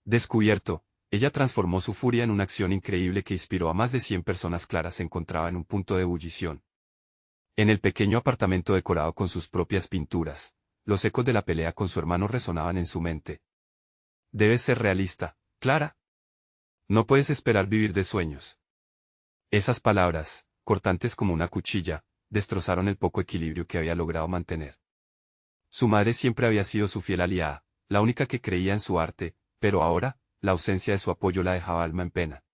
Descubierto, ella transformó su furia en una acción increíble que inspiró a más de 100 personas. Clara se encontraba en un punto de ebullición. En el pequeño apartamento decorado con sus propias pinturas, los ecos de la pelea con su hermano resonaban en su mente. Debes ser realista, Clara. No puedes esperar vivir de sueños. Esas palabras, cortantes como una cuchilla, destrozaron el poco equilibrio que había logrado mantener. Su madre siempre había sido su fiel aliada, la única que creía en su arte, pero ahora, la ausencia de su apoyo la dejaba alma en pena.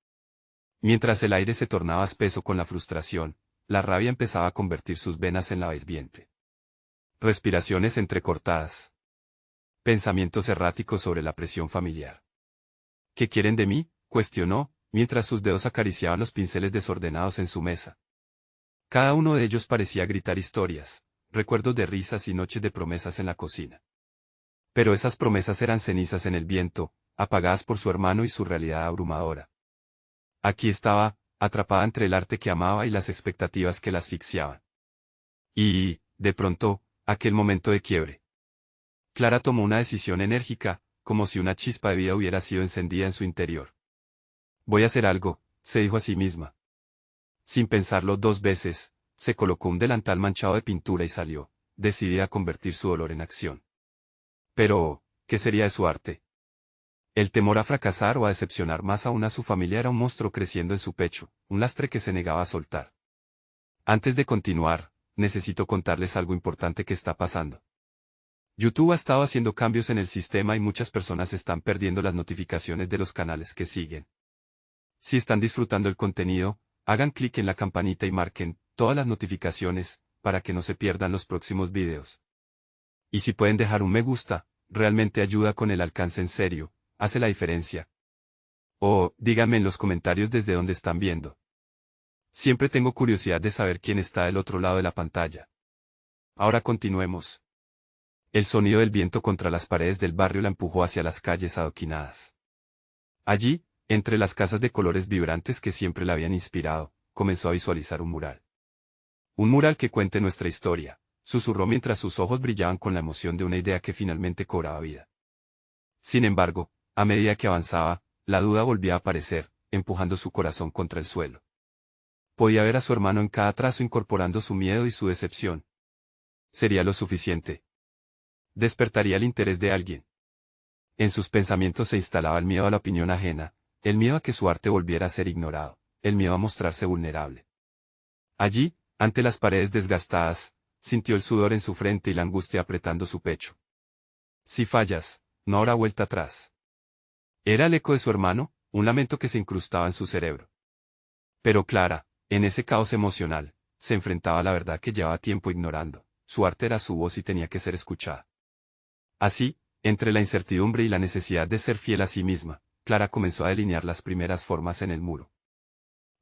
Mientras el aire se tornaba espeso con la frustración, la rabia empezaba a convertir sus venas en lava hirviente. Respiraciones entrecortadas. Pensamientos erráticos sobre la presión familiar. ¿Qué quieren de mí?, cuestionó, mientras sus dedos acariciaban los pinceles desordenados en su mesa. Cada uno de ellos parecía gritar historias, recuerdos de risas y noches de promesas en la cocina. Pero esas promesas eran cenizas en el viento, apagadas por su hermano y su realidad abrumadora. Aquí estaba, atrapada entre el arte que amaba y las expectativas que la asfixiaban. Y, de pronto, aquel momento de quiebre. Clara tomó una decisión enérgica, como si una chispa de vida hubiera sido encendida en su interior. Voy a hacer algo, se dijo a sí misma. Sin pensarlo 2 veces, se colocó un delantal manchado de pintura y salió, decidida a convertir su dolor en acción. Pero, ¿qué sería de su arte? El temor a fracasar o a decepcionar más aún a su familia era un monstruo creciendo en su pecho, un lastre que se negaba a soltar. Antes de continuar, necesito contarles algo importante que está pasando. YouTube ha estado haciendo cambios en el sistema y muchas personas están perdiendo las notificaciones de los canales que siguen. Si están disfrutando el contenido, hagan clic en la campanita y marquen todas las notificaciones, para que no se pierdan los próximos videos. Y si pueden dejar un me gusta, realmente ayuda con el alcance en serio, hace la diferencia. O, díganme en los comentarios desde dónde están viendo. Siempre tengo curiosidad de saber quién está del otro lado de la pantalla. Ahora continuemos. El sonido del viento contra las paredes del barrio la empujó hacia las calles adoquinadas. Allí, entre las casas de colores vibrantes que siempre la habían inspirado, comenzó a visualizar un mural. Un mural que cuente nuestra historia, susurró mientras sus ojos brillaban con la emoción de una idea que finalmente cobraba vida. Sin embargo, a medida que avanzaba, la duda volvía a aparecer, empujando su corazón contra el suelo. Podía ver a su hermano en cada trazo incorporando su miedo y su decepción. ¿Sería lo suficiente? ¿Despertaría el interés de alguien? En sus pensamientos se instalaba el miedo a la opinión ajena, el miedo a que su arte volviera a ser ignorado, el miedo a mostrarse vulnerable. Allí, ante las paredes desgastadas, sintió el sudor en su frente y la angustia apretando su pecho. Si fallas, no habrá vuelta atrás. Era el eco de su hermano, un lamento que se incrustaba en su cerebro. Pero Clara, en ese caos emocional, se enfrentaba a la verdad que llevaba tiempo ignorando. Su arte era su voz y tenía que ser escuchada. Así, entre la incertidumbre y la necesidad de ser fiel a sí misma, Clara comenzó a delinear las primeras formas en el muro.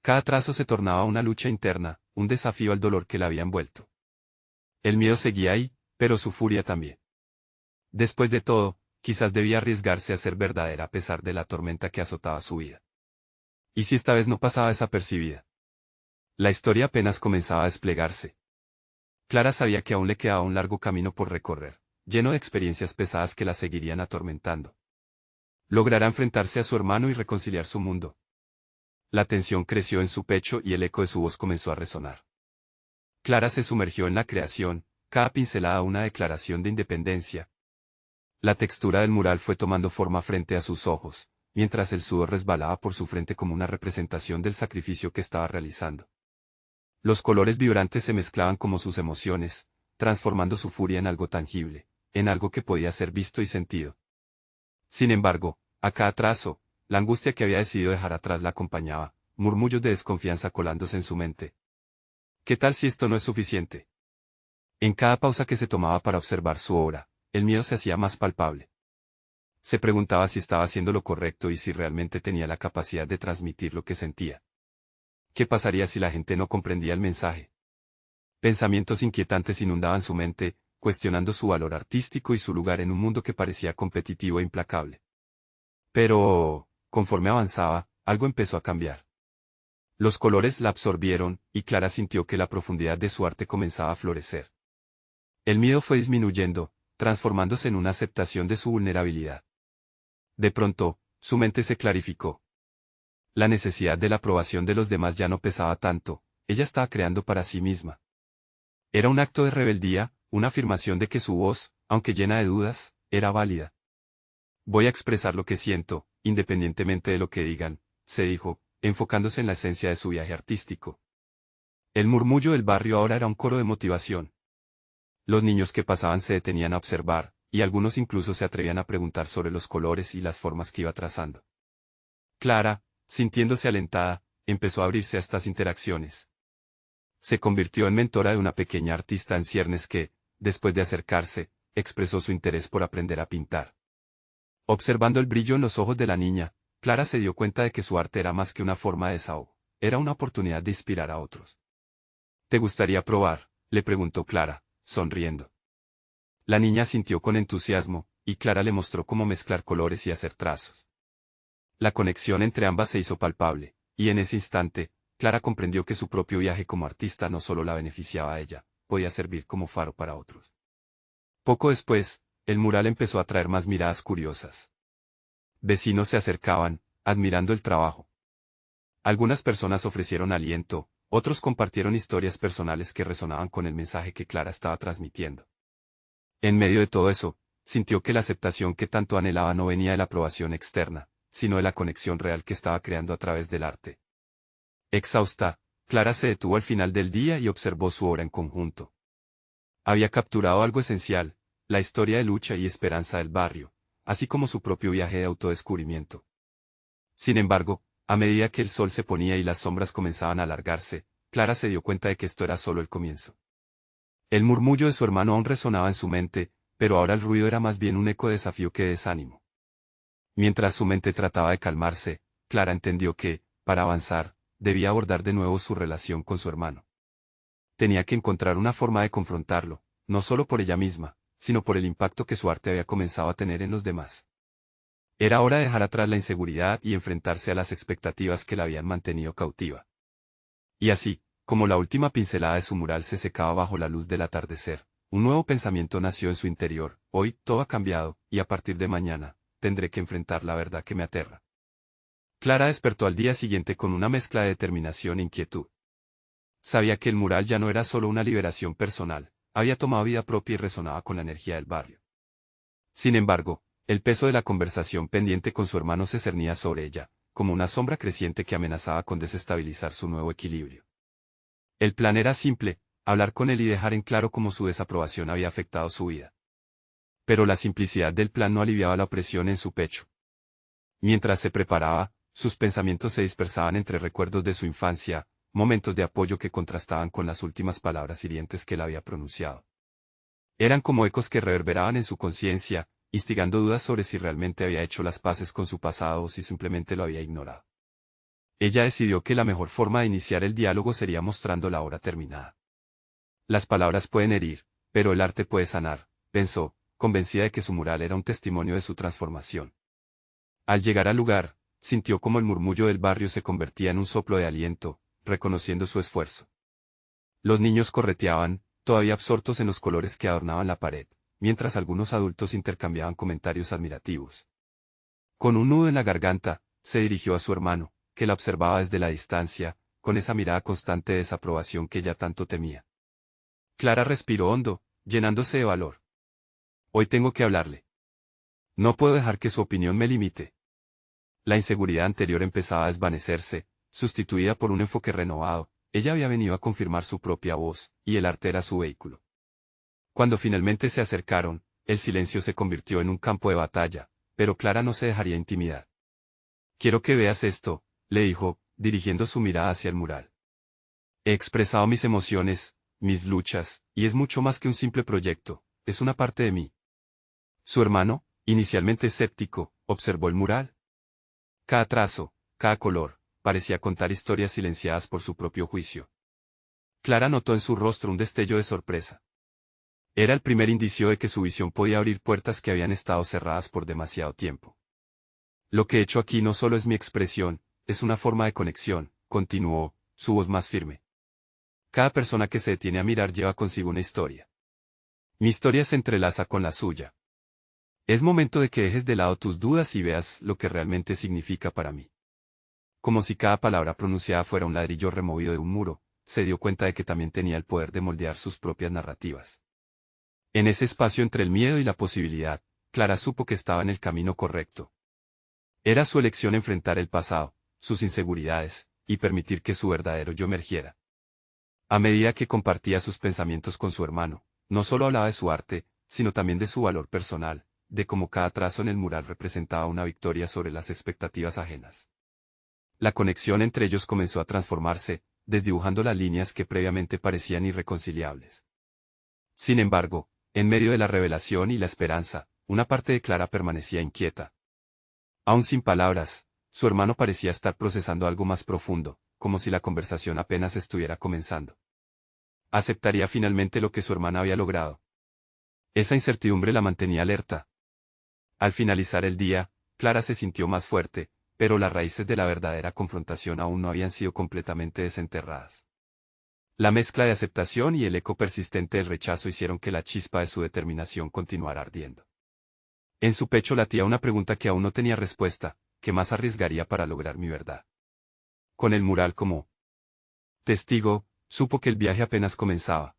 Cada trazo se tornaba una lucha interna, un desafío al dolor que la había envuelto. El miedo seguía ahí, pero su furia también. Después de todo, quizás debía arriesgarse a ser verdadera a pesar de la tormenta que azotaba su vida. ¿Y si esta vez no pasaba desapercibida? La historia apenas comenzaba a desplegarse. Clara sabía que aún le quedaba un largo camino por recorrer, lleno de experiencias pesadas que la seguirían atormentando. Logrará enfrentarse a su hermano y reconciliar su mundo. La tensión creció en su pecho y el eco de su voz comenzó a resonar. Clara se sumergió en la creación, cada pincelada una declaración de independencia. La textura del mural fue tomando forma frente a sus ojos, mientras el sudor resbalaba por su frente como una representación del sacrificio que estaba realizando. Los colores vibrantes se mezclaban como sus emociones, transformando su furia en algo tangible, en algo que podía ser visto y sentido. Sin embargo, a cada trazo, la angustia que había decidido dejar atrás la acompañaba, murmullos de desconfianza colándose en su mente. ¿Qué tal si esto no es suficiente? En cada pausa que se tomaba para observar su obra, el miedo se hacía más palpable. Se preguntaba si estaba haciendo lo correcto y si realmente tenía la capacidad de transmitir lo que sentía. ¿Qué pasaría si la gente no comprendía el mensaje? Pensamientos inquietantes inundaban su mente, cuestionando su valor artístico y su lugar en un mundo que parecía competitivo e implacable. Pero, conforme avanzaba, algo empezó a cambiar. Los colores la absorbieron, y Clara sintió que la profundidad de su arte comenzaba a florecer. El miedo fue disminuyendo, transformándose en una aceptación de su vulnerabilidad. De pronto, Su mente se clarificó. La necesidad de la aprobación de los demás ya no pesaba tanto, ella estaba creando para sí misma. Era un acto de rebeldía, una afirmación de que su voz, aunque llena de dudas, era válida. Voy a expresar lo que siento, independientemente de lo que digan, se dijo, enfocándose en la esencia de su viaje artístico. El murmullo del barrio ahora era un coro de motivación. Los niños que pasaban se detenían a observar, y algunos incluso se atrevían a preguntar sobre los colores y las formas que iba trazando. Clara, sintiéndose alentada, empezó a abrirse a estas interacciones. Se convirtió en mentora de una pequeña artista en ciernes que, después de acercarse, expresó su interés por aprender a pintar. Observando el brillo en los ojos de la niña, Clara se dio cuenta de que su arte era más que una forma de desahogo, era una oportunidad de inspirar a otros. ¿Te gustaría probar?, le preguntó Clara, sonriendo. La niña sintió con entusiasmo, y Clara le mostró cómo mezclar colores y hacer trazos. La conexión entre ambas se hizo palpable, y en ese instante, Clara comprendió que su propio viaje como artista no solo la beneficiaba a ella, podía servir como faro para otros. Poco después, el mural empezó a atraer más miradas curiosas. Vecinos se acercaban, admirando el trabajo. Algunas personas ofrecieron aliento, otros compartieron historias personales que resonaban con el mensaje que Clara estaba transmitiendo. En medio de todo eso, sintió que la aceptación que tanto anhelaba no venía de la aprobación externa, sino de la conexión real que estaba creando a través del arte. Exhausta, Clara se detuvo al final del día y observó su obra en conjunto. Había capturado algo esencial, la historia de lucha y esperanza del barrio, así como su propio viaje de autodescubrimiento. Sin embargo, a medida que el sol se ponía y las sombras comenzaban a alargarse, Clara se dio cuenta de que esto era solo el comienzo. El murmullo de su hermano aún resonaba en su mente, pero ahora el ruido era más bien un eco de desafío que de desánimo. Mientras su mente trataba de calmarse, Clara entendió que, para avanzar, debía abordar de nuevo su relación con su hermano. Tenía que encontrar una forma de confrontarlo, no solo por ella misma, sino por el impacto que su arte había comenzado a tener en los demás. Era hora de dejar atrás la inseguridad y enfrentarse a las expectativas que la habían mantenido cautiva. Y así, como la última pincelada de su mural se secaba bajo la luz del atardecer, un nuevo pensamiento nació en su interior: hoy, todo ha cambiado, y a partir de mañana, tendré que enfrentar la verdad que me aterra. Clara despertó al día siguiente con una mezcla de determinación e inquietud. Sabía que el mural ya no era solo una liberación personal, había tomado vida propia y resonaba con la energía del barrio. Sin embargo, el peso de la conversación pendiente con su hermano se cernía sobre ella, como una sombra creciente que amenazaba con desestabilizar su nuevo equilibrio. El plan era simple: hablar con él y dejar en claro cómo su desaprobación había afectado su vida. Pero la simplicidad del plan no aliviaba la opresión en su pecho. Mientras se preparaba, sus pensamientos se dispersaban entre recuerdos de su infancia, momentos de apoyo que contrastaban con las últimas palabras hirientes que él había pronunciado. Eran como ecos que reverberaban en su conciencia, instigando dudas sobre si realmente había hecho las paces con su pasado o si simplemente lo había ignorado. Ella decidió que la mejor forma de iniciar el diálogo sería mostrando la obra terminada. Las palabras pueden herir, pero el arte puede sanar, pensó, convencida de que su mural era un testimonio de su transformación. Al llegar al lugar, sintió como el murmullo del barrio se convertía en un soplo de aliento, reconociendo su esfuerzo. Los niños correteaban, todavía absortos en los colores que adornaban la pared, mientras algunos adultos intercambiaban comentarios admirativos. Con un nudo en la garganta, se dirigió a su hermano, que la observaba desde la distancia, con esa mirada constante de desaprobación que ella tanto temía. Clara respiró hondo, llenándose de valor. Hoy tengo que hablarle. No puedo dejar que su opinión me limite. La inseguridad anterior empezaba a desvanecerse, sustituida por un enfoque renovado. Ella había venido a confirmar su propia voz, y el arte era su vehículo. Cuando finalmente se acercaron, el silencio se convirtió en un campo de batalla, pero Clara no se dejaría intimidar. Quiero que veas esto, le dijo, dirigiendo su mirada hacia el mural. He expresado mis emociones, mis luchas, y es mucho más que un simple proyecto, es una parte de mí. Su hermano, inicialmente escéptico, observó el mural. Cada trazo, cada color, parecía contar historias silenciadas por su propio juicio. Clara notó en su rostro un destello de sorpresa. Era el primer indicio de que su visión podía abrir puertas que habían estado cerradas por demasiado tiempo. Lo que he hecho aquí no solo es mi expresión, es una forma de conexión, continuó, su voz más firme. Cada persona que se detiene a mirar lleva consigo una historia. Mi historia se entrelaza con la suya. Es momento de que dejes de lado tus dudas y veas lo que realmente significa para mí. Como si cada palabra pronunciada fuera un ladrillo removido de un muro, se dio cuenta de que también tenía el poder de moldear sus propias narrativas. En ese espacio entre el miedo y la posibilidad, Clara supo que estaba en el camino correcto. Era su elección enfrentar el pasado, sus inseguridades, y permitir que su verdadero yo emergiera. A medida que compartía sus pensamientos con su hermano, no solo hablaba de su arte, sino también de su valor personal, de cómo cada trazo en el mural representaba una victoria sobre las expectativas ajenas. La conexión entre ellos comenzó a transformarse, desdibujando las líneas que previamente parecían irreconciliables. Sin embargo, en medio de la revelación y la esperanza, una parte de Clara permanecía inquieta. Aún sin palabras, su hermano parecía estar procesando algo más profundo, como si la conversación apenas estuviera comenzando. ¿Aceptaría finalmente lo que su hermana había logrado? Esa incertidumbre la mantenía alerta. Al finalizar el día, Clara se sintió más fuerte, pero las raíces de la verdadera confrontación aún no habían sido completamente desenterradas. La mezcla de aceptación y el eco persistente del rechazo hicieron que la chispa de su determinación continuara ardiendo. En su pecho latía una pregunta que aún no tenía respuesta: ¿qué más arriesgaría para lograr mi verdad? Con el mural como testigo, supo que el viaje apenas comenzaba.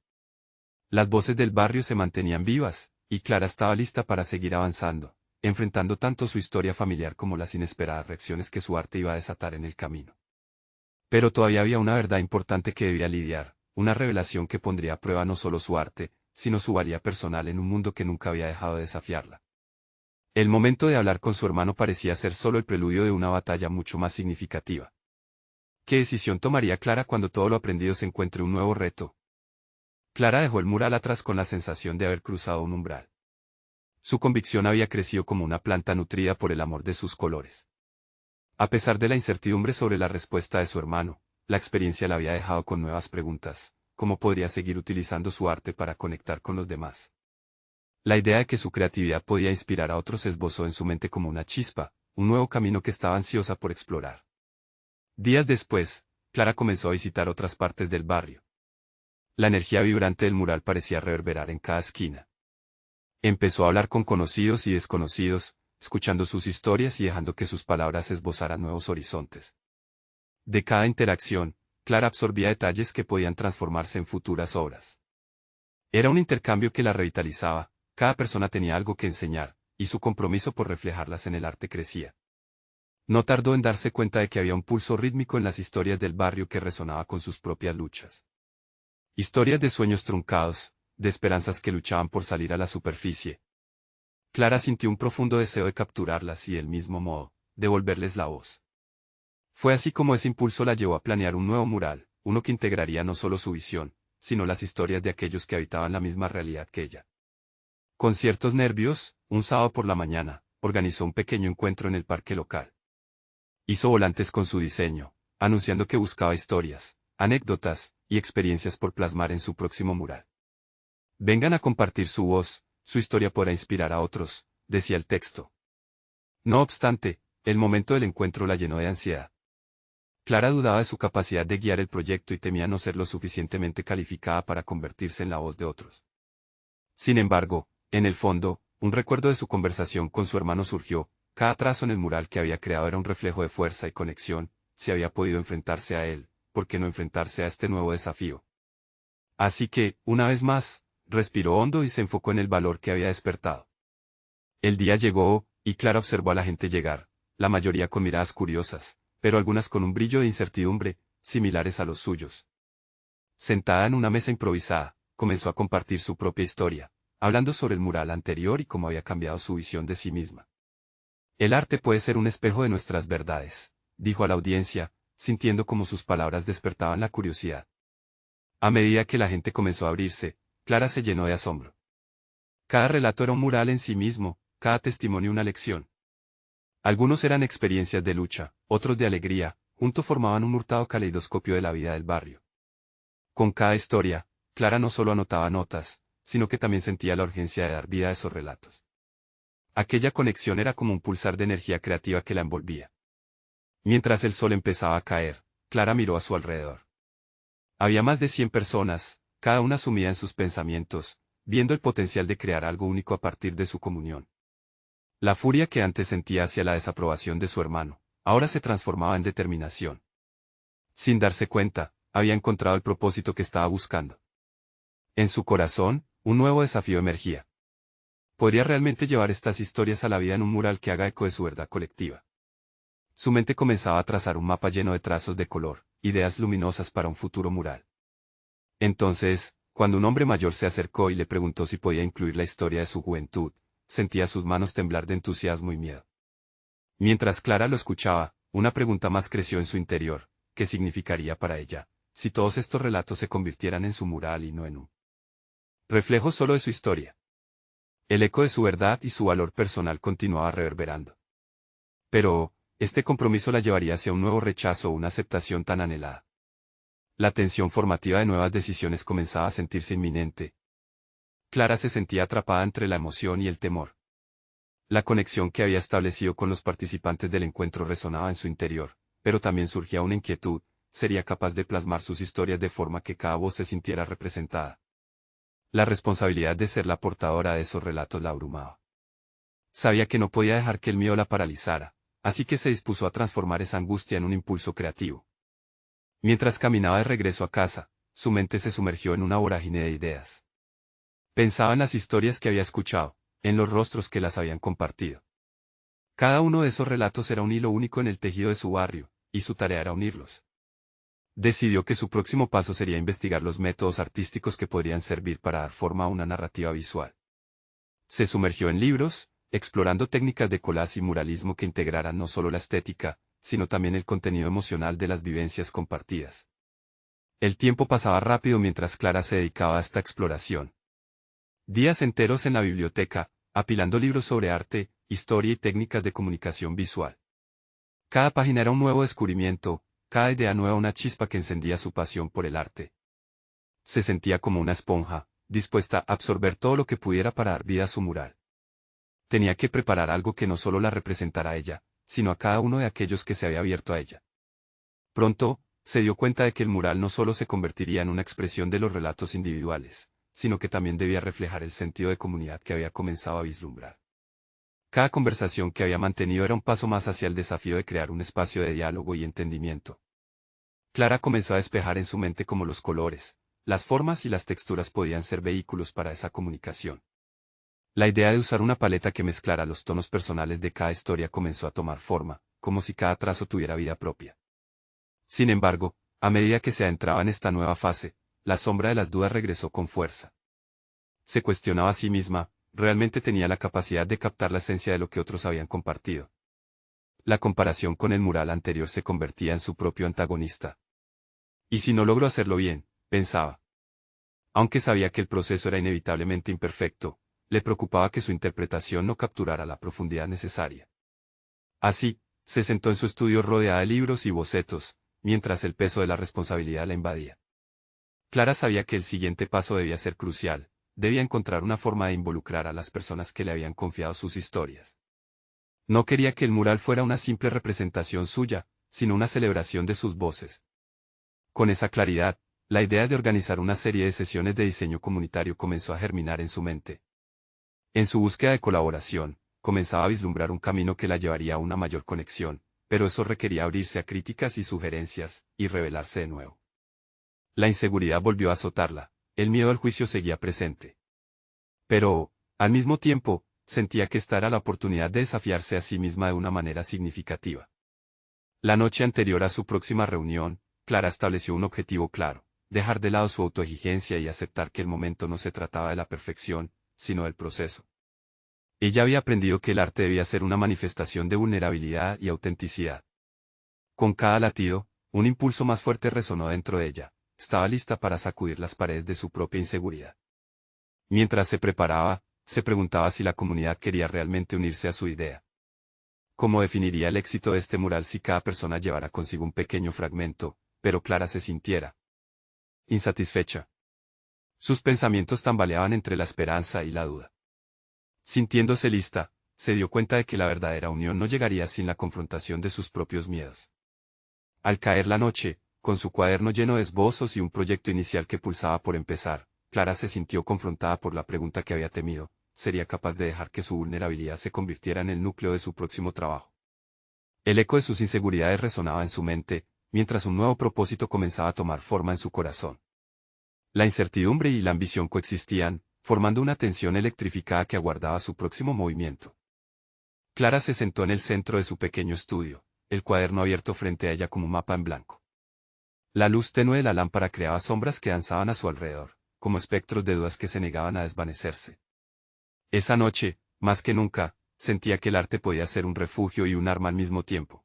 Las voces del barrio se mantenían vivas, y Clara estaba lista para seguir avanzando, enfrentando tanto su historia familiar como las inesperadas reacciones que su arte iba a desatar en el camino. Pero todavía había una verdad importante que debía lidiar, una revelación que pondría a prueba no solo su arte, sino su valía personal en un mundo que nunca había dejado de desafiarla. El momento de hablar con su hermano parecía ser solo el preludio de una batalla mucho más significativa. ¿Qué decisión tomaría Clara cuando todo lo aprendido se encuentre un nuevo reto? Clara dejó el mural atrás con la sensación de haber cruzado un umbral. Su convicción había crecido como una planta nutrida por el amor de sus colores. A pesar de la incertidumbre sobre la respuesta de su hermano, la experiencia la había dejado con nuevas preguntas: ¿cómo podría seguir utilizando su arte para conectar con los demás? La idea de que su creatividad podía inspirar a otros se esbozó en su mente como una chispa, un nuevo camino que estaba ansiosa por explorar. Días después, Clara comenzó a visitar otras partes del barrio. La energía vibrante del mural parecía reverberar en cada esquina. Empezó a hablar con conocidos y desconocidos, escuchando sus historias y dejando que sus palabras esbozaran nuevos horizontes. De cada interacción, Clara absorbía detalles que podían transformarse en futuras obras. Era un intercambio que la revitalizaba, cada persona tenía algo que enseñar, y su compromiso por reflejarlas en el arte crecía. No tardó en darse cuenta de que había un pulso rítmico en las historias del barrio que resonaba con sus propias luchas. Historias de sueños truncados, de esperanzas que luchaban por salir a la superficie. Clara sintió un profundo deseo de capturarlas y, del mismo modo, devolverles la voz. Fue así como ese impulso la llevó a planear un nuevo mural, uno que integraría no solo su visión, sino las historias de aquellos que habitaban la misma realidad que ella. Con ciertos nervios, un sábado por la mañana, organizó un pequeño encuentro en el parque local. Hizo volantes con su diseño, anunciando que buscaba historias, anécdotas y experiencias por plasmar en su próximo mural. Vengan a compartir su voz, su historia podrá inspirar a otros, decía el texto. No obstante, el momento del encuentro la llenó de ansiedad. Clara dudaba de su capacidad de guiar el proyecto y temía no ser lo suficientemente calificada para convertirse en la voz de otros. Sin embargo, en el fondo, un recuerdo de su conversación con su hermano surgió: cada trazo en el mural que había creado era un reflejo de fuerza y conexión. Si había podido enfrentarse a él, ¿por qué no enfrentarse a este nuevo desafío? Así que, una vez más, respiró hondo y se enfocó en el valor que había despertado. El día llegó, y Clara observó a la gente llegar, la mayoría con miradas curiosas, pero algunas con un brillo de incertidumbre, similares a los suyos. Sentada en una mesa improvisada, comenzó a compartir su propia historia, hablando sobre el mural anterior y cómo había cambiado su visión de sí misma. El arte puede ser un espejo de nuestras verdades, dijo a la audiencia, sintiendo como sus palabras despertaban la curiosidad. A medida que la gente comenzó a abrirse, Clara se llenó de asombro. Cada relato era un mural en sí mismo, cada testimonio una lección. Algunos eran experiencias de lucha, otros de alegría, juntos formaban un hurtado caleidoscopio de la vida del barrio. Con cada historia, Clara no solo anotaba notas, sino que también sentía la urgencia de dar vida a esos relatos. Aquella conexión era como un pulsar de energía creativa que la envolvía. Mientras el sol empezaba a caer, Clara miró a su alrededor. Había más de 100 personas, cada una sumida en sus pensamientos, viendo el potencial de crear algo único a partir de su comunión. La furia que antes sentía hacia la desaprobación de su hermano, ahora se transformaba en determinación. Sin darse cuenta, había encontrado el propósito que estaba buscando. En su corazón, un nuevo desafío emergía. ¿Podría realmente llevar estas historias a la vida en un mural que haga eco de su verdad colectiva? Su mente comenzaba a trazar un mapa lleno de trazos de color, ideas luminosas para un futuro mural. Entonces, cuando un hombre mayor se acercó y le preguntó si podía incluir la historia de su juventud, sentía sus manos temblar de entusiasmo y miedo. Mientras Clara lo escuchaba, una pregunta más creció en su interior: ¿qué significaría para ella, si todos estos relatos se convirtieran en su mural y no en un reflejo solo de su historia? El eco de su verdad y su valor personal continuaba reverberando. Pero, este compromiso la llevaría hacia un nuevo rechazo o una aceptación tan anhelada. La tensión formativa de nuevas decisiones comenzaba a sentirse inminente. Clara se sentía atrapada entre la emoción y el temor. La conexión que había establecido con los participantes del encuentro resonaba en su interior, pero también surgía una inquietud: ¿sería capaz de plasmar sus historias de forma que cada voz se sintiera representada? La responsabilidad de ser la portadora de esos relatos la abrumaba. Sabía que no podía dejar que el miedo la paralizara, así que se dispuso a transformar esa angustia en un impulso creativo. Mientras caminaba de regreso a casa, su mente se sumergió en una vorágine de ideas. Pensaba en las historias que había escuchado, en los rostros que las habían compartido. Cada uno de esos relatos era un hilo único en el tejido de su barrio, y su tarea era unirlos. Decidió que su próximo paso sería investigar los métodos artísticos que podrían servir para dar forma a una narrativa visual. Se sumergió en libros, explorando técnicas de collage y muralismo que integraran no solo la estética, sino también el contenido emocional de las vivencias compartidas. El tiempo pasaba rápido mientras Clara se dedicaba a esta exploración. Días enteros en la biblioteca, apilando libros sobre arte, historia y técnicas de comunicación visual. Cada página era un nuevo descubrimiento, cada idea nueva una chispa que encendía su pasión por el arte. Se sentía como una esponja, dispuesta a absorber todo lo que pudiera para dar vida a su mural. Tenía que preparar algo que no solo la representara a ella, sino a cada uno de aquellos que se había abierto a ella. Pronto, se dio cuenta de que el mural no solo se convertiría en una expresión de los relatos individuales, sino que también debía reflejar el sentido de comunidad que había comenzado a vislumbrar. Cada conversación que había mantenido era un paso más hacia el desafío de crear un espacio de diálogo y entendimiento. Clara comenzó a despejar en su mente cómo los colores, las formas y las texturas podían ser vehículos para esa comunicación. La idea de usar una paleta que mezclara los tonos personales de cada historia comenzó a tomar forma, como si cada trazo tuviera vida propia. Sin embargo, a medida que se adentraba en esta nueva fase, la sombra de las dudas regresó con fuerza. Se cuestionaba a sí misma: ¿realmente tenía la capacidad de captar la esencia de lo que otros habían compartido? La comparación con el mural anterior se convertía en su propio antagonista. ¿Y si no logró hacerlo bien?, pensaba. Aunque sabía que el proceso era inevitablemente imperfecto, le preocupaba que su interpretación no capturara la profundidad necesaria. Así, se sentó en su estudio rodeada de libros y bocetos, mientras el peso de la responsabilidad la invadía. Clara sabía que el siguiente paso debía ser crucial: debía encontrar una forma de involucrar a las personas que le habían confiado sus historias. No quería que el mural fuera una simple representación suya, sino una celebración de sus voces. Con esa claridad, la idea de organizar una serie de sesiones de diseño comunitario comenzó a germinar en su mente. En su búsqueda de colaboración, comenzaba a vislumbrar un camino que la llevaría a una mayor conexión, pero eso requería abrirse a críticas y sugerencias, y rebelarse de nuevo. La inseguridad volvió a azotarla, el miedo al juicio seguía presente. Pero, al mismo tiempo, sentía que esta era la oportunidad de desafiarse a sí misma de una manera significativa. La noche anterior a su próxima reunión, Clara estableció un objetivo claro: dejar de lado su autoexigencia y aceptar que el momento no se trataba de la perfección, sino del proceso. Ella había aprendido que el arte debía ser una manifestación de vulnerabilidad y autenticidad. Con cada latido, un impulso más fuerte resonó dentro de ella: estaba lista para sacudir las paredes de su propia inseguridad. Mientras se preparaba, se preguntaba si la comunidad quería realmente unirse a su idea. ¿Cómo definiría el éxito de este mural si cada persona llevara consigo un pequeño fragmento, pero Clara se sintiera insatisfecha? Sus pensamientos tambaleaban entre la esperanza y la duda. Sintiéndose lista, se dio cuenta de que la verdadera unión no llegaría sin la confrontación de sus propios miedos. Al caer la noche, con su cuaderno lleno de esbozos y un proyecto inicial que pulsaba por empezar, Clara se sintió confrontada por la pregunta que había temido: sería capaz de dejar que su vulnerabilidad se convirtiera en el núcleo de su próximo trabajo. El eco de sus inseguridades resonaba en su mente, mientras un nuevo propósito comenzaba a tomar forma en su corazón. La incertidumbre y la ambición coexistían, formando una tensión electrificada que aguardaba su próximo movimiento. Clara se sentó en el centro de su pequeño estudio, el cuaderno abierto frente a ella como un mapa en blanco. La luz tenue de la lámpara creaba sombras que danzaban a su alrededor, como espectros de dudas que se negaban a desvanecerse. Esa noche, más que nunca, sentía que el arte podía ser un refugio y un arma al mismo tiempo.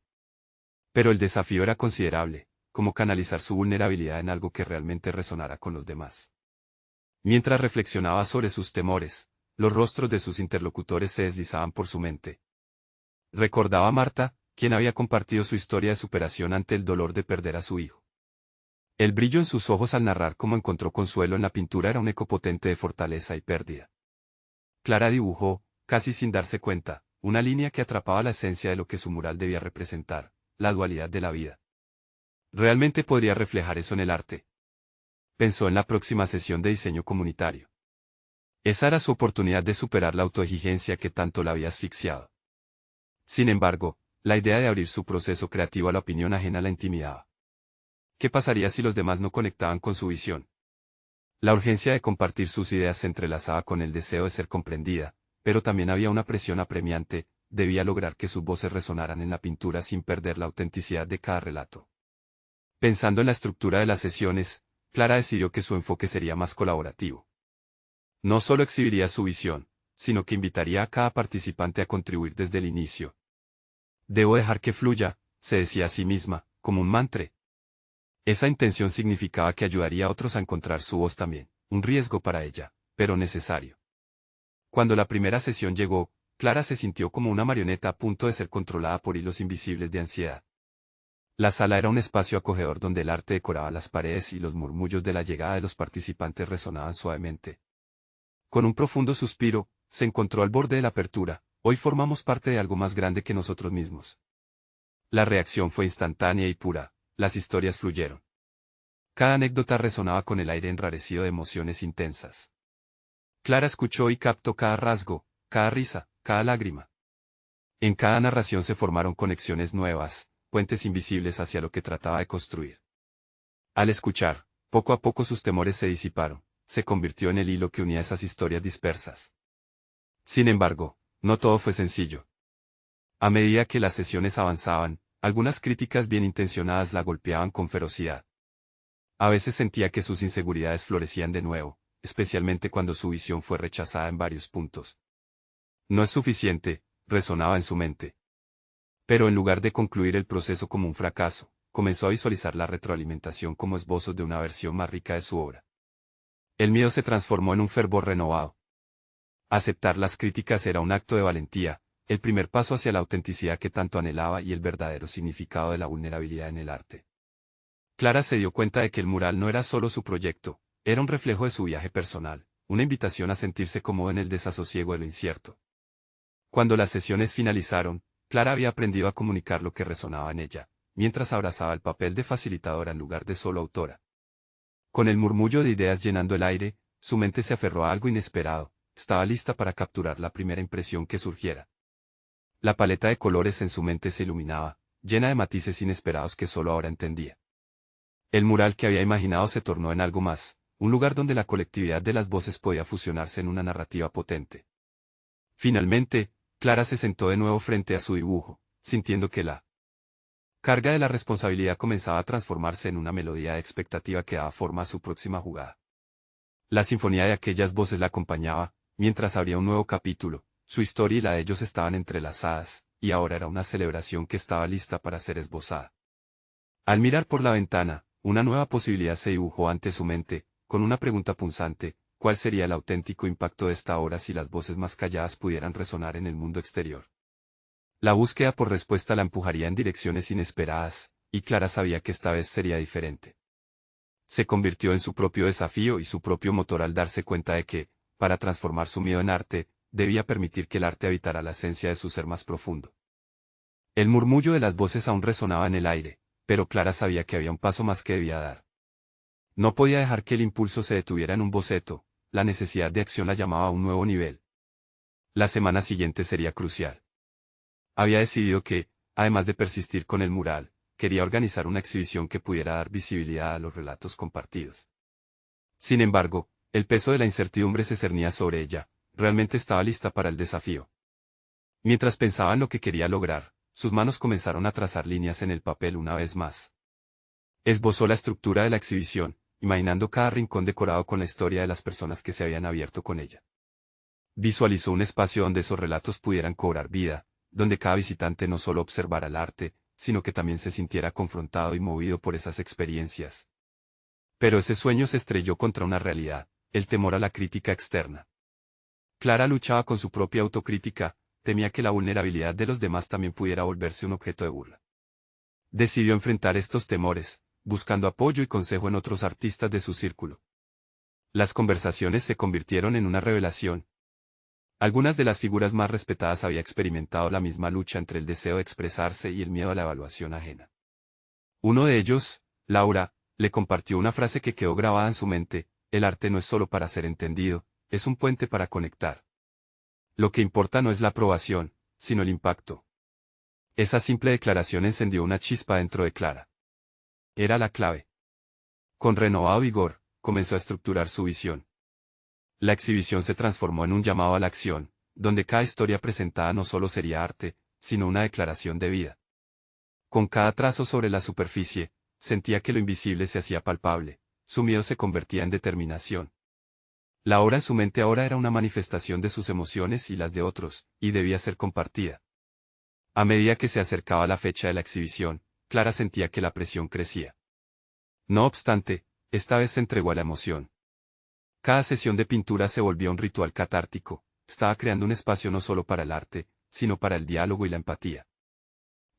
Pero el desafío era considerable, como canalizar su vulnerabilidad en algo que realmente resonara con los demás. Mientras reflexionaba sobre sus temores, los rostros de sus interlocutores se deslizaban por su mente. Recordaba a Marta, quien había compartido su historia de superación ante el dolor de perder a su hijo. El brillo en sus ojos al narrar cómo encontró consuelo en la pintura era un eco potente de fortaleza y pérdida. Clara dibujó, casi sin darse cuenta, una línea que atrapaba la esencia de lo que su mural debía representar, la dualidad de la vida. ¿Realmente podría reflejar eso en el arte? Pensó en la próxima sesión de diseño comunitario. Esa era su oportunidad de superar la autoexigencia que tanto la había asfixiado. Sin embargo, la idea de abrir su proceso creativo a la opinión ajena la intimidaba. ¿Qué pasaría si los demás no conectaban con su visión? La urgencia de compartir sus ideas se entrelazaba con el deseo de ser comprendida, pero también había una presión apremiante, debía lograr que sus voces resonaran en la pintura sin perder la autenticidad de cada relato. Pensando en la estructura de las sesiones, Clara decidió que su enfoque sería más colaborativo. No solo exhibiría su visión, sino que invitaría a cada participante a contribuir desde el inicio. Debo dejar que fluya, se decía a sí misma, como un mantra. Esa intención significaba que ayudaría a otros a encontrar su voz también, un riesgo para ella, pero necesario. Cuando la primera sesión llegó, Clara se sintió como una marioneta a punto de ser controlada por hilos invisibles de ansiedad. La sala era un espacio acogedor donde el arte decoraba las paredes y los murmullos de la llegada de los participantes resonaban suavemente. Con un profundo suspiro, se encontró al borde de la apertura. Hoy formamos parte de algo más grande que nosotros mismos. La reacción fue instantánea y pura, las historias fluyeron. Cada anécdota resonaba con el aire enrarecido de emociones intensas. Clara escuchó y captó cada rasgo, cada risa, cada lágrima. En cada narración se formaron conexiones nuevas, puentes invisibles hacia lo que trataba de construir. Al escuchar, poco a poco sus temores se disiparon, se convirtió en el hilo que unía esas historias dispersas. Sin embargo, no todo fue sencillo. A medida que las sesiones avanzaban, algunas críticas bien intencionadas la golpeaban con ferocidad. A veces sentía que sus inseguridades florecían de nuevo, especialmente cuando su visión fue rechazada en varios puntos. No es suficiente, resonaba en su mente. Pero en lugar de concluir el proceso como un fracaso, comenzó a visualizar la retroalimentación como esbozos de una versión más rica de su obra. El miedo se transformó en un fervor renovado. Aceptar las críticas era un acto de valentía, el primer paso hacia la autenticidad que tanto anhelaba y el verdadero significado de la vulnerabilidad en el arte. Clara se dio cuenta de que el mural no era solo su proyecto, era un reflejo de su viaje personal, una invitación a sentirse cómodo en el desasosiego de lo incierto. Cuando las sesiones finalizaron, Clara había aprendido a comunicar lo que resonaba en ella, mientras abrazaba el papel de facilitadora en lugar de solo autora. Con el murmullo de ideas llenando el aire, su mente se aferró a algo inesperado, estaba lista para capturar la primera impresión que surgiera. La paleta de colores en su mente se iluminaba, llena de matices inesperados que solo ahora entendía. El mural que había imaginado se tornó en algo más, un lugar donde la colectividad de las voces podía fusionarse en una narrativa potente. Finalmente, Clara se sentó de nuevo frente a su dibujo, sintiendo que la carga de la responsabilidad comenzaba a transformarse en una melodía de expectativa que daba forma a su próxima jugada. La sinfonía de aquellas voces la acompañaba, mientras abría un nuevo capítulo, su historia y la de ellos estaban entrelazadas, y ahora era una celebración que estaba lista para ser esbozada. Al mirar por la ventana, una nueva posibilidad se dibujó ante su mente, con una pregunta punzante: ¿cuál sería el auténtico impacto de esta obra si las voces más calladas pudieran resonar en el mundo exterior? La búsqueda por respuesta la empujaría en direcciones inesperadas, y Clara sabía que esta vez sería diferente. Se convirtió en su propio desafío y su propio motor al darse cuenta de que, para transformar su miedo en arte, debía permitir que el arte habitara la esencia de su ser más profundo. El murmullo de las voces aún resonaba en el aire, pero Clara sabía que había un paso más que debía dar. No podía dejar que el impulso se detuviera en un boceto, la necesidad de acción la llamaba a un nuevo nivel. La semana siguiente sería crucial. Había decidido que, además de persistir con el mural, quería organizar una exhibición que pudiera dar visibilidad a los relatos compartidos. Sin embargo, el peso de la incertidumbre se cernía sobre ella. Realmente estaba lista para el desafío. Mientras pensaba en lo que quería lograr, sus manos comenzaron a trazar líneas en el papel una vez más. Esbozó la estructura de la exhibición, imaginando cada rincón decorado con la historia de las personas que se habían abierto con ella. Visualizó un espacio donde esos relatos pudieran cobrar vida, donde cada visitante no solo observara el arte, sino que también se sintiera confrontado y movido por esas experiencias. Pero ese sueño se estrelló contra una realidad, el temor a la crítica externa. Clara luchaba con su propia autocrítica, temía que la vulnerabilidad de los demás también pudiera volverse un objeto de burla. Decidió enfrentar estos temores, buscando apoyo y consejo en otros artistas de su círculo. Las conversaciones se convirtieron en una revelación. Algunas de las figuras más respetadas habían experimentado la misma lucha entre el deseo de expresarse y el miedo a la evaluación ajena. Uno de ellos, Laura, le compartió una frase que quedó grabada en su mente: el arte no es solo para ser entendido, es un puente para conectar. Lo que importa no es la aprobación, sino el impacto. Esa simple declaración encendió una chispa dentro de Clara. Era la clave. Con renovado vigor, comenzó a estructurar su visión. La exhibición se transformó en un llamado a la acción, donde cada historia presentada no solo sería arte, sino una declaración de vida. Con cada trazo sobre la superficie, sentía que lo invisible se hacía palpable, su miedo se convertía en determinación. La obra en su mente ahora era una manifestación de sus emociones y las de otros, y debía ser compartida. A medida que se acercaba la fecha de la exhibición, Clara sentía que la presión crecía. No obstante, esta vez se entregó a la emoción. Cada sesión de pintura se volvió un ritual catártico, estaba creando un espacio no solo para el arte, sino para el diálogo y la empatía.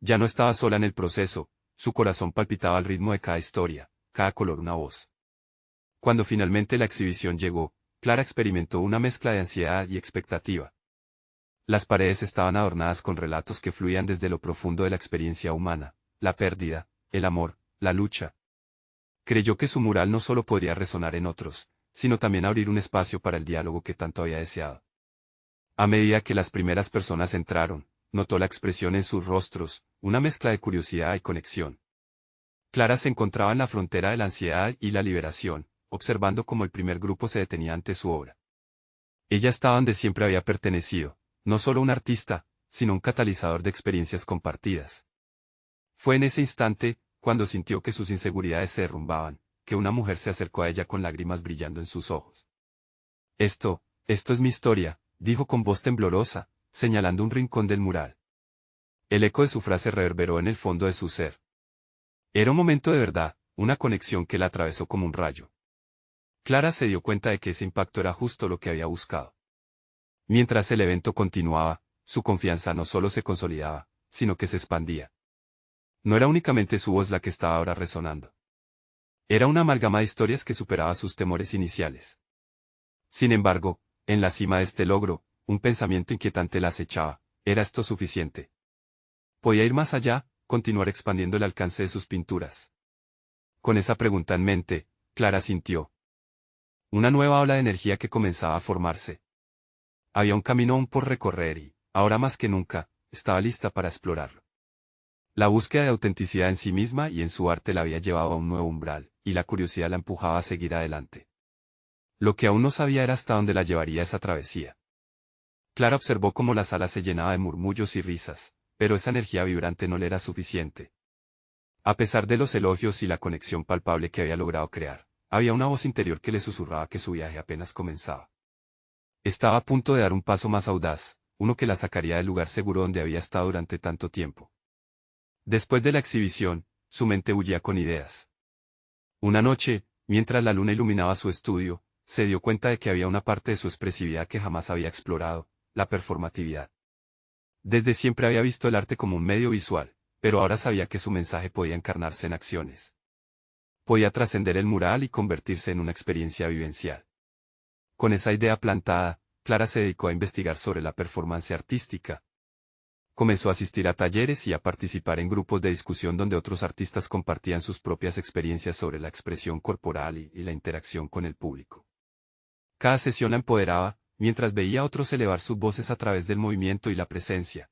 Ya no estaba sola en el proceso, su corazón palpitaba al ritmo de cada historia, cada color una voz. Cuando finalmente la exhibición llegó, Clara experimentó una mezcla de ansiedad y expectativa. Las paredes estaban adornadas con relatos que fluían desde lo profundo de la experiencia humana, la pérdida, el amor, la lucha. Creyó que su mural no solo podría resonar en otros, sino también abrir un espacio para el diálogo que tanto había deseado. A medida que las primeras personas entraron, notó la expresión en sus rostros, una mezcla de curiosidad y conexión. Clara se encontraba en la frontera de la ansiedad y la liberación, observando cómo el primer grupo se detenía ante su obra. Ella estaba donde siempre había pertenecido, no solo un artista, sino un catalizador de experiencias compartidas. Fue en ese instante, cuando sintió que sus inseguridades se derrumbaban, que una mujer se acercó a ella con lágrimas brillando en sus ojos. Esto es mi historia, dijo con voz temblorosa, señalando un rincón del mural. El eco de su frase reverberó en el fondo de su ser. Era un momento de verdad, una conexión que la atravesó como un rayo. Clara se dio cuenta de que ese impacto era justo lo que había buscado. Mientras el evento continuaba, su confianza no solo se consolidaba, sino que se expandía. No era únicamente su voz la que estaba ahora resonando. Era una amalgama de historias que superaba sus temores iniciales. Sin embargo, en la cima de este logro, un pensamiento inquietante la acechaba: ¿era esto suficiente? ¿Podía ir más allá, continuar expandiendo el alcance de sus pinturas? Con esa pregunta en mente, Clara sintió una nueva ola de energía que comenzaba a formarse. Había un camino aún por recorrer y, ahora más que nunca, estaba lista para explorarlo. La búsqueda de autenticidad en sí misma y en su arte la había llevado a un nuevo umbral, y la curiosidad la empujaba a seguir adelante. Lo que aún no sabía era hasta dónde la llevaría esa travesía. Clara observó cómo la sala se llenaba de murmullos y risas, pero esa energía vibrante no le era suficiente. A pesar de los elogios y la conexión palpable que había logrado crear, había una voz interior que le susurraba que su viaje apenas comenzaba. Estaba a punto de dar un paso más audaz, uno que la sacaría del lugar seguro donde había estado durante tanto tiempo. Después de la exhibición, su mente bullía con ideas. Una noche, mientras la luna iluminaba su estudio, se dio cuenta de que había una parte de su expresividad que jamás había explorado: la performatividad. Desde siempre había visto el arte como un medio visual, pero ahora sabía que su mensaje podía encarnarse en acciones. Podía trascender el mural y convertirse en una experiencia vivencial. Con esa idea plantada, Clara se dedicó a investigar sobre la performance artística. Comenzó a asistir a talleres y a participar en grupos de discusión donde otros artistas compartían sus propias experiencias sobre la expresión corporal y la interacción con el público. Cada sesión la empoderaba, mientras veía a otros elevar sus voces a través del movimiento y la presencia.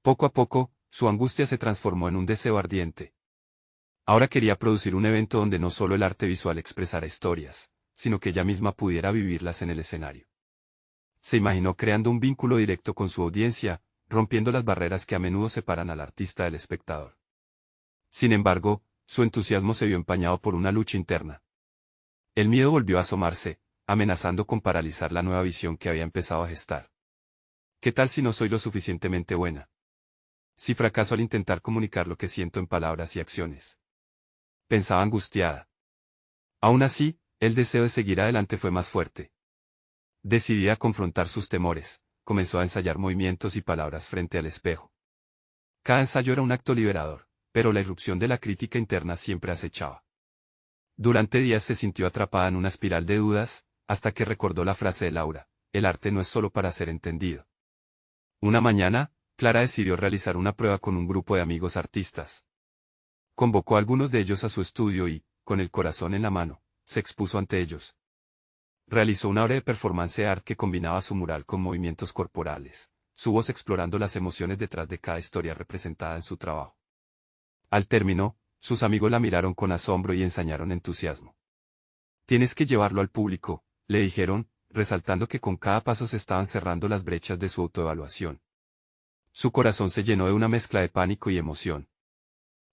Poco a poco, su angustia se transformó en un deseo ardiente. Ahora quería producir un evento donde no solo el arte visual expresara historias, sino que ella misma pudiera vivirlas en el escenario. Se imaginó creando un vínculo directo con su audiencia, rompiendo las barreras que a menudo separan al artista del espectador. Sin embargo, su entusiasmo se vio empañado por una lucha interna. El miedo volvió a asomarse, amenazando con paralizar la nueva visión que había empezado a gestar. ¿Qué tal si no soy lo suficientemente buena? Si fracaso al intentar comunicar lo que siento en palabras y acciones. Pensaba angustiada. Aún así, el deseo de seguir adelante fue más fuerte. Decidida a confrontar sus temores, comenzó a ensayar movimientos y palabras frente al espejo. Cada ensayo era un acto liberador, pero la irrupción de la crítica interna siempre acechaba. Durante días se sintió atrapada en una espiral de dudas, hasta que recordó la frase de Laura: el arte no es solo para ser entendido. Una mañana, Clara decidió realizar una prueba con un grupo de amigos artistas. Convocó a algunos de ellos a su estudio y, con el corazón en la mano, se expuso ante ellos. Realizó una breve performance de arte que combinaba su mural con movimientos corporales, su voz explorando las emociones detrás de cada historia representada en su trabajo. Al término, sus amigos la miraron con asombro y ensañaron entusiasmo. «Tienes que llevarlo al público», le dijeron, resaltando que con cada paso se estaban cerrando las brechas de su autoevaluación. Su corazón se llenó de una mezcla de pánico y emoción.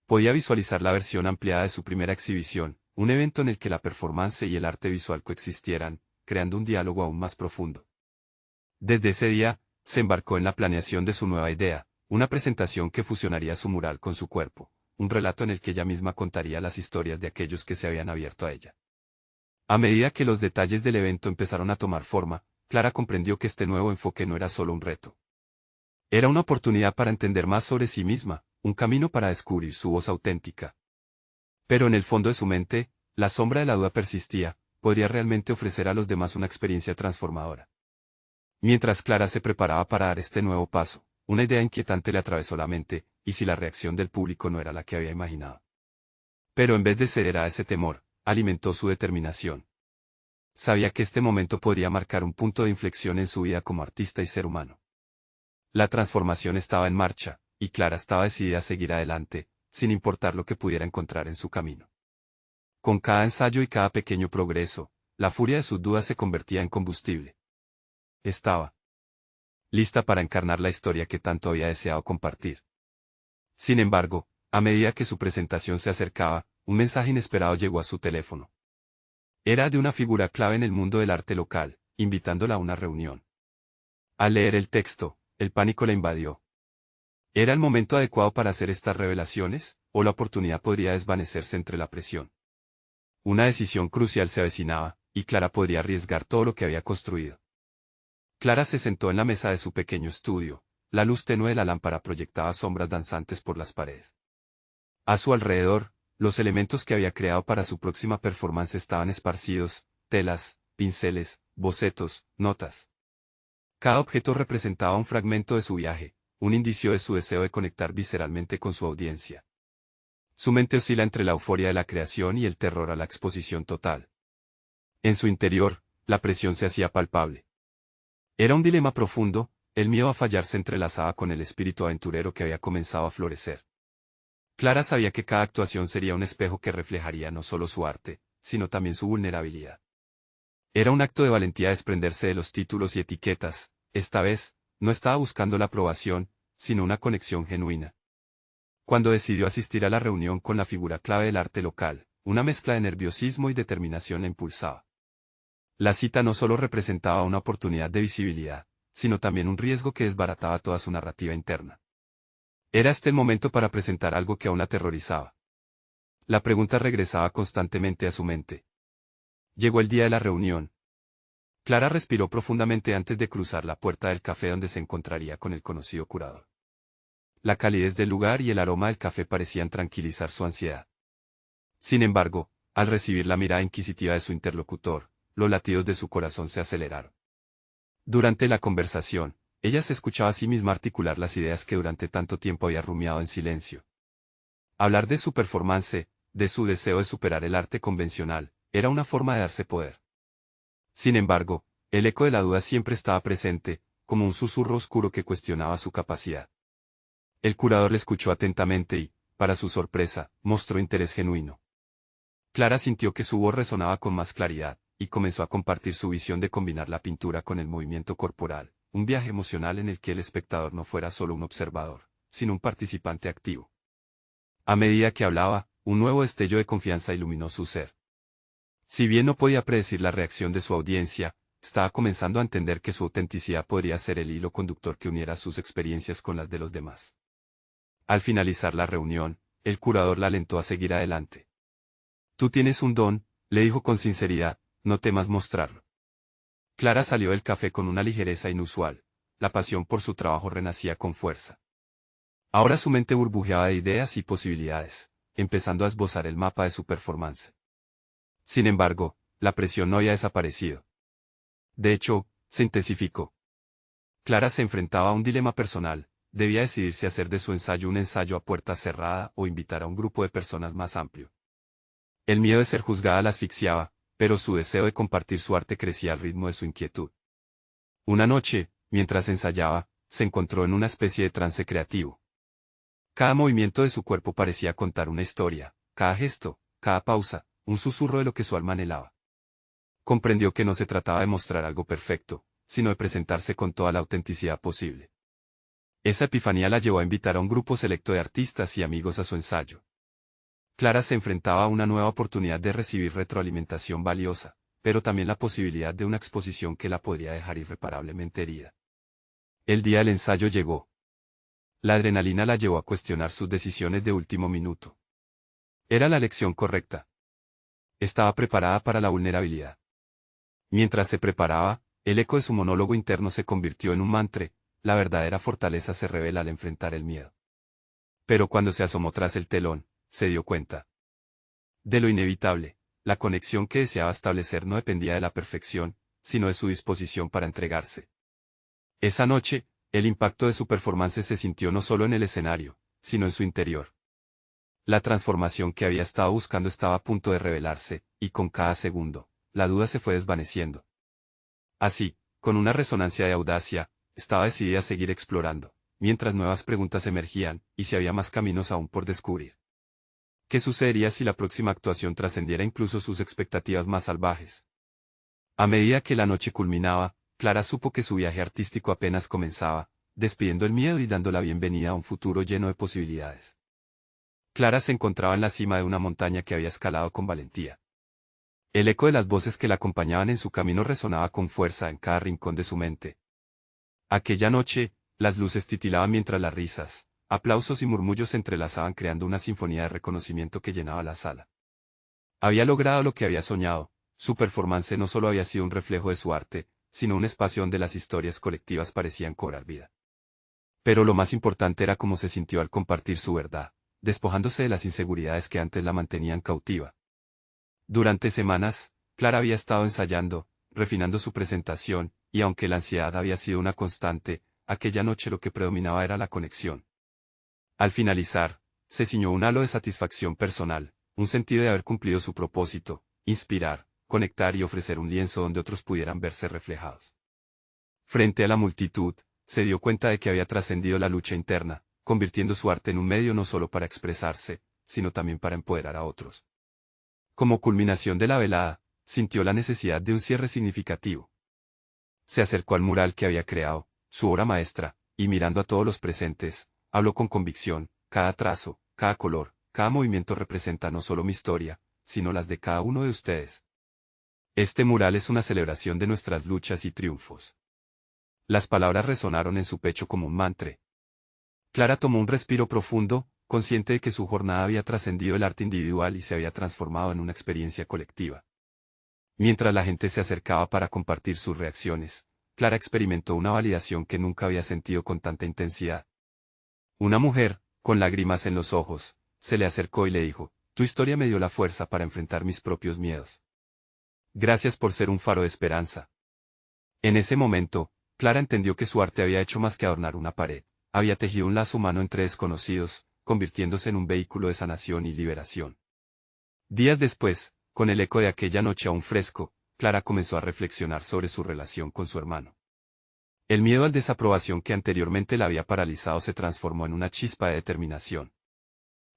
Podía visualizar la versión ampliada de su primera exhibición, un evento en el que la performance y el arte visual coexistieran, creando un diálogo aún más profundo. Desde ese día, se embarcó en la planeación de su nueva idea, una presentación que fusionaría su mural con su cuerpo, un relato en el que ella misma contaría las historias de aquellos que se habían abierto a ella. A medida que los detalles del evento empezaron a tomar forma, Clara comprendió que este nuevo enfoque no era solo un reto. Era una oportunidad para entender más sobre sí misma, un camino para descubrir su voz auténtica. Pero en el fondo de su mente, la sombra de la duda persistía: ¿podría realmente ofrecer a los demás una experiencia transformadora? Mientras Clara se preparaba para dar este nuevo paso, una idea inquietante le atravesó la mente: ¿y si la reacción del público no era la que había imaginado? Pero en vez de ceder a ese temor, alimentó su determinación. Sabía que este momento podría marcar un punto de inflexión en su vida como artista y ser humano. La transformación estaba en marcha, y Clara estaba decidida a seguir adelante, sin importar lo que pudiera encontrar en su camino. Con cada ensayo y cada pequeño progreso, la furia de sus dudas se convertía en combustible. Estaba lista para encarnar la historia que tanto había deseado compartir. Sin embargo, a medida que su presentación se acercaba, un mensaje inesperado llegó a su teléfono. Era de una figura clave en el mundo del arte local, invitándola a una reunión. Al leer el texto, el pánico la invadió. ¿Era el momento adecuado para hacer estas revelaciones, o la oportunidad podría desvanecerse entre la presión? Una decisión crucial se avecinaba, y Clara podría arriesgar todo lo que había construido. Clara se sentó en la mesa de su pequeño estudio, la luz tenue de la lámpara proyectaba sombras danzantes por las paredes. A su alrededor, los elementos que había creado para su próxima performance estaban esparcidos: telas, pinceles, bocetos, notas. Cada objeto representaba un fragmento de su viaje, un indicio de su deseo de conectar visceralmente con su audiencia. Su mente oscila entre la euforia de la creación y el terror a la exposición total. En su interior, la presión se hacía palpable. Era un dilema profundo: el miedo a fallar se entrelazaba con el espíritu aventurero que había comenzado a florecer. Clara sabía que cada actuación sería un espejo que reflejaría no solo su arte, sino también su vulnerabilidad. Era un acto de valentía desprenderse de los títulos y etiquetas. Esta vez, no estaba buscando la aprobación, sino una conexión genuina. Cuando decidió asistir a la reunión con la figura clave del arte local, una mezcla de nerviosismo y determinación la impulsaba. La cita no solo representaba una oportunidad de visibilidad, sino también un riesgo que desbarataba toda su narrativa interna. Era este el momento para presentar algo que aún la aterrorizaba. La pregunta regresaba constantemente a su mente. Llegó el día de la reunión. Clara respiró profundamente antes de cruzar la puerta del café donde se encontraría con el conocido curador. La calidez del lugar y el aroma del café parecían tranquilizar su ansiedad. Sin embargo, al recibir la mirada inquisitiva de su interlocutor, los latidos de su corazón se aceleraron. Durante la conversación, ella se escuchaba a sí misma articular las ideas que durante tanto tiempo había rumiado en silencio. Hablar de su performance, de su deseo de superar el arte convencional, era una forma de darse poder. Sin embargo, El eco de la duda siempre estaba presente, como un susurro oscuro que cuestionaba su capacidad. El curador le escuchó atentamente y, para su sorpresa, mostró interés genuino. Clara sintió que su voz resonaba con más claridad, y comenzó a compartir su visión de combinar la pintura con el movimiento corporal, un viaje emocional en el que el espectador no fuera solo un observador, sino un participante activo. A medida que hablaba, un nuevo destello de confianza iluminó su ser. Si bien no podía predecir la reacción de su audiencia, estaba comenzando a entender que su autenticidad podría ser el hilo conductor que uniera sus experiencias con las de los demás. Al finalizar la reunión, el curador la alentó a seguir adelante. «Tú tienes un don», le dijo con sinceridad, «no temas mostrarlo». Clara salió del café con una ligereza inusual. La pasión por su trabajo renacía con fuerza. Ahora su mente burbujeaba de ideas y posibilidades, empezando a esbozar el mapa de su performance. Sin embargo, la presión no había desaparecido. De hecho, se intensificó. Clara se enfrentaba a un dilema personal: debía decidir si hacer de su ensayo un ensayo a puerta cerrada o invitar a un grupo de personas más amplio. El miedo de ser juzgada la asfixiaba, pero su deseo de compartir su arte crecía al ritmo de su inquietud. Una noche, mientras ensayaba, se encontró en una especie de trance creativo. Cada movimiento de su cuerpo parecía contar una historia, cada gesto, cada pausa, un susurro de lo que su alma anhelaba. Comprendió que no se trataba de mostrar algo perfecto, sino de presentarse con toda la autenticidad posible. Esa epifanía la llevó a invitar a un grupo selecto de artistas y amigos a su ensayo. Clara se enfrentaba a una nueva oportunidad de recibir retroalimentación valiosa, pero también la posibilidad de una exposición que la podría dejar irreparablemente herida. El día del ensayo llegó. La adrenalina la llevó a cuestionar sus decisiones de último minuto. ¿Era la elección correcta? Estaba preparada para la vulnerabilidad. Mientras se preparaba, el eco de su monólogo interno se convirtió en un mantra: la verdadera fortaleza se revela al enfrentar el miedo. Pero cuando se asomó tras el telón, se dio cuenta de lo inevitable. La conexión que deseaba establecer no dependía de la perfección, sino de su disposición para entregarse. Esa noche, el impacto de su performance se sintió no solo en el escenario, sino en su interior. La transformación que había estado buscando estaba a punto de revelarse, y con cada segundo, la duda se fue desvaneciendo. Así, con una resonancia de audacia, estaba decidida a seguir explorando, mientras nuevas preguntas emergían, y si había más caminos aún por descubrir. ¿Qué sucedería si la próxima actuación trascendiera incluso sus expectativas más salvajes? A medida que la noche culminaba, Clara supo que su viaje artístico apenas comenzaba, despidiendo el miedo y dando la bienvenida a un futuro lleno de posibilidades. Clara se encontraba en la cima de una montaña que había escalado con valentía. El eco de las voces que la acompañaban en su camino resonaba con fuerza en cada rincón de su mente. Aquella noche, las luces titilaban mientras las risas, aplausos y murmullos se entrelazaban creando una sinfonía de reconocimiento que llenaba la sala. Había logrado lo que había soñado. Su performance no solo había sido un reflejo de su arte, sino un espacio donde las historias colectivas parecían cobrar vida. Pero lo más importante era cómo se sintió al compartir su verdad, despojándose de las inseguridades que antes la mantenían cautiva. Durante semanas, Clara había estado ensayando, refinando su presentación, y aunque la ansiedad había sido una constante, aquella noche lo que predominaba era la conexión. Al finalizar, se ciñó un halo de satisfacción personal, un sentido de haber cumplido su propósito: inspirar, conectar y ofrecer un lienzo donde otros pudieran verse reflejados. Frente a la multitud, se dio cuenta de que había trascendido la lucha interna, convirtiendo su arte en un medio no solo para expresarse, sino también para empoderar a otros. Como culminación de la velada, sintió la necesidad de un cierre significativo. Se acercó al mural que había creado, su obra maestra, y mirando a todos los presentes, habló con convicción: cada trazo, cada color, cada movimiento representa no solo mi historia, sino las de cada uno de ustedes. Este mural es una celebración de nuestras luchas y triunfos. Las palabras resonaron en su pecho como un mantra. Clara tomó un respiro profundo, consciente de que su jornada había trascendido el arte individual y se había transformado en una experiencia colectiva. Mientras la gente se acercaba para compartir sus reacciones, Clara experimentó una validación que nunca había sentido con tanta intensidad. Una mujer, con lágrimas en los ojos, se le acercó y le dijo: tu historia me dio la fuerza para enfrentar mis propios miedos. Gracias por ser un faro de esperanza. En ese momento, Clara entendió que su arte había hecho más que adornar una pared, había tejido un lazo humano entre desconocidos, convirtiéndose en un vehículo de sanación y liberación. Días después, con el eco de aquella noche aún fresco, Clara comenzó a reflexionar sobre su relación con su hermano. El miedo al desaprobación que anteriormente la había paralizado se transformó en una chispa de determinación.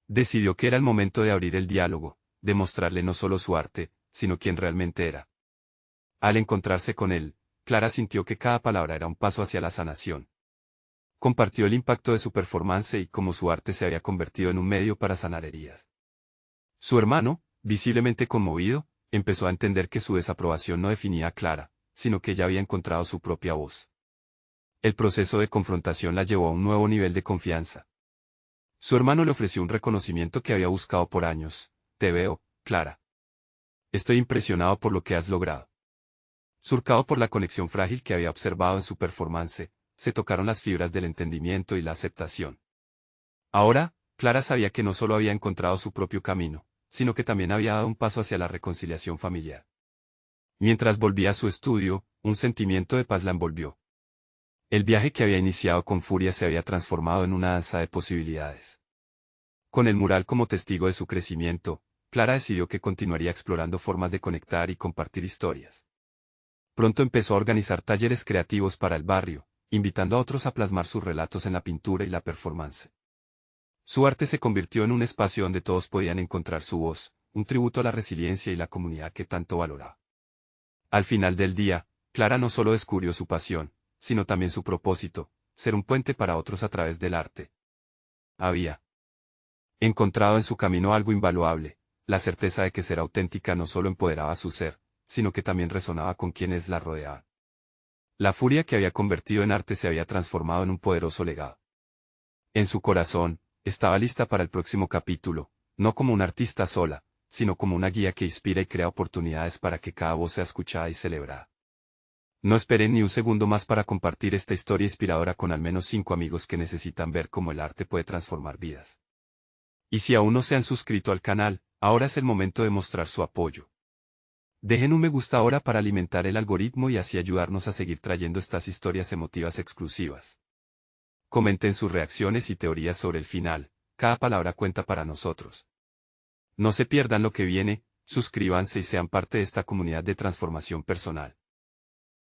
Decidió que era el momento de abrir el diálogo, de mostrarle no solo su arte, sino quién realmente era. Al encontrarse con él, Clara sintió que cada palabra era un paso hacia la sanación. Compartió el impacto de su performance y cómo su arte se había convertido en un medio para sanar heridas. Su hermano, visiblemente conmovido, empezó a entender que su desaprobación no definía a Clara, sino que ella había encontrado su propia voz. El proceso de confrontación la llevó a un nuevo nivel de confianza. Su hermano le ofreció un reconocimiento que había buscado por años. Te veo, Clara. Estoy impresionado por lo que has logrado. Surcado por la conexión frágil que había observado en su performance, se tocaron las fibras del entendimiento y la aceptación. Ahora, Clara sabía que no solo había encontrado su propio camino, sino que también había dado un paso hacia la reconciliación familiar. Mientras volvía a su estudio, un sentimiento de paz la envolvió. El viaje que había iniciado con furia se había transformado en una danza de posibilidades. Con el mural como testigo de su crecimiento, Clara decidió que continuaría explorando formas de conectar y compartir historias. Pronto empezó a organizar talleres creativos para el barrio, invitando a otros a plasmar sus relatos en la pintura y la performance. Su arte se convirtió en un espacio donde todos podían encontrar su voz, un tributo a la resiliencia y la comunidad que tanto valoraba. Al final del día, Clara no solo descubrió su pasión, sino también su propósito, ser un puente para otros a través del arte. Había encontrado en su camino algo invaluable, la certeza de que ser auténtica no solo empoderaba su ser, sino que también resonaba con quienes la rodeaban. La furia que había convertido en arte se había transformado en un poderoso legado. En su corazón, estaba lista para el próximo capítulo, no como una artista sola, sino como una guía que inspira y crea oportunidades para que cada voz sea escuchada y celebrada. No esperen ni un segundo más para compartir esta historia inspiradora con al menos 5 amigos que necesitan ver cómo el arte puede transformar vidas. Y si aún no se han suscrito al canal, ahora es el momento de mostrar su apoyo. Dejen un me gusta ahora para alimentar el algoritmo y así ayudarnos a seguir trayendo estas historias emotivas exclusivas. Comenten sus reacciones y teorías sobre el final, cada palabra cuenta para nosotros. No se pierdan lo que viene, suscríbanse y sean parte de esta comunidad de transformación personal.